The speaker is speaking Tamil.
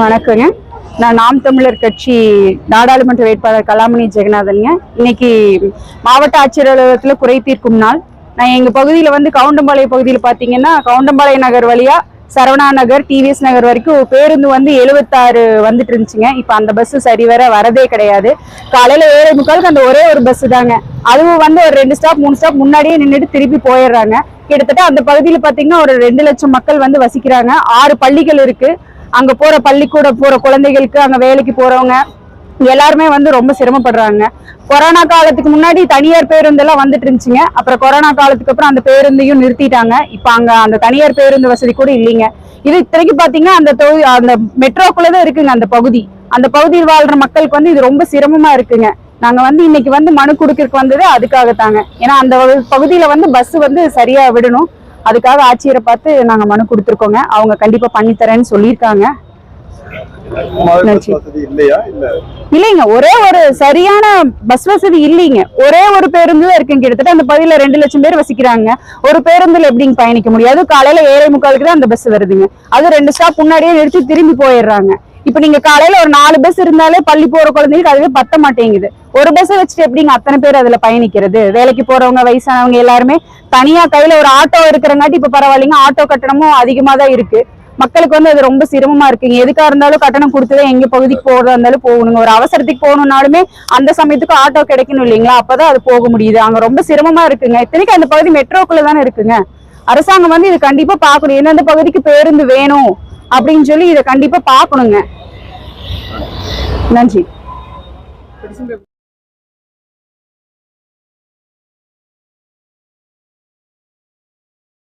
வணக்கங்க. நான் நாம் தமிழர் கட்சி நாடாளுமன்ற வேட்பாளர் கலாமணி ஜெகநாதன்ங்க. இன்னைக்கு மாவட்ட ஆட்சியர் அலுவலகத்துல குறை தீர்க்கும் நாள். நான் எங்க பகுதியில வந்து கவுண்டம்பாளையம் பகுதியில் பாத்தீங்கன்னா கவுண்டம்பாளையம் நகர் வழியா சரவணா நகர் டிவிஎஸ் நகர் வரைக்கும் பேருந்து வந்து 76 வந்துட்டு இருந்துச்சுங்க. இப்ப அந்த பஸ் சரிவர வரதே கிடையாது. காலையில 7:45 அந்த ஒரே ஒரு பஸ் தாங்க. அதுவும் வந்து ஒரு 2 ஸ்டாப் 3 ஸ்டாப் முன்னாடியே நின்றுட்டு திருப்பி போயிடுறாங்க. கிட்டத்தட்ட அந்த பகுதியில பாத்தீங்கன்னா ஒரு 2 லட்சம் மக்கள் வந்து வசிக்கிறாங்க. 6 பள்ளிகள் இருக்கு. அங்க போற பள்ளிக்கூட போற குழந்தைகளுக்கு, அங்க வேலைக்கு போறவங்க எல்லாருமே வந்து ரொம்ப சிரமப்படுறாங்க. கொரோனா காலத்துக்கு முன்னாடி தனியார் பேருந்து எல்லாம் வந்துட்டு இருந்துச்சுங்க. அப்புறம் கொரோனா காலத்துக்கு அப்புறம் அந்த பேருந்தையும் நிறுத்திட்டாங்க. இப்ப அங்க அந்த தனியார் பேருந்து வசதி கூட இல்லைங்க. இது இத்தனைக்கு பாத்தீங்கன்னா அந்த மெட்ரோக்குள்ளதான் இருக்குங்க அந்த பகுதி. அந்த பகுதியில் வாழ்ற மக்களுக்கு வந்து இது ரொம்ப சிரமமா இருக்குங்க. நாங்க வந்து இன்னைக்கு வந்து மனு கொடுக்கறதுக்கு வந்தது அதுக்காகத்தாங்க. ஏன்னா அந்த பகுதியில வந்து பஸ் வந்து சரியா விடணும். அதுக்காக ஆட்சியரை பார்த்து நாங்க மனு கொடுத்துருக்கோங்க. அவங்க கண்டிப்பா பண்ணித்தரேன்னு சொல்லியிருக்காங்க. இல்லைங்க, ஒரே ஒரு சரியான பஸ் வசதி இல்லைங்க. ஒரே ஒரு பேருந்து தான் இருக்குங்க. கிட்டத்தட்ட அந்த பகுதியில 2 லட்சம் பேர் வசிக்கிறாங்க. ஒரு பேருந்துல எப்படிங்க பயணிக்க முடியாது? காலையில 7:45 தான் அந்த பஸ் வருதுங்க. அது 2 ஸ்டாப் முன்னாடியே நிறுத்தி திரும்பி போயிடுறாங்க. இப்ப நீங்க காலையில ஒரு 4 பஸ் இருந்தாலே பள்ளி போற குழந்தைங்களுக்கு அதுவே பத்த மாட்டேங்குது. ஒரு பஸ் வச்சுட்டு எப்படிங்க அத்தனை பேர் அதுல பயணிக்கிறது? வேலைக்கு போறவங்க, வயசானவங்க எல்லாருமே தனியா கையில ஒரு ஆட்டோ இருக்கிறங்காட்டி இப்ப பரவாயில்லைங்க. ஆட்டோ கட்டணமும் அதிகமா தான் இருக்கு. மக்களுக்கு வந்து அது ரொம்ப சிரமமா இருக்குங்க. எதுக்கா இருந்தாலும் கட்டணம் கொடுத்துதான் எங்க பகுதிக்கு போறதா இருந்தாலும் போகணுங்க. ஒரு அவசரத்துக்கு போகணும்னாலுமே அந்த சமயத்துக்கு ஆட்டோ கிடைக்கணும் இல்லைங்களா? அப்பதான் அது போக முடியுது. அங்க ரொம்ப சிரமமா இருக்குங்க. இத்தனைக்கு அந்த பகுதி மெட்ரோக்குள்ள தானே இருக்குங்க. அரசாங்கம் வந்து இது கண்டிப்பா பாக்கணும். எந்தெந்த பகுதிக்கு பேருந்து வேணும் அப்படின்னு சொல்லி இதை கண்டிப்பா பாக்கணுங்க. நன்றி.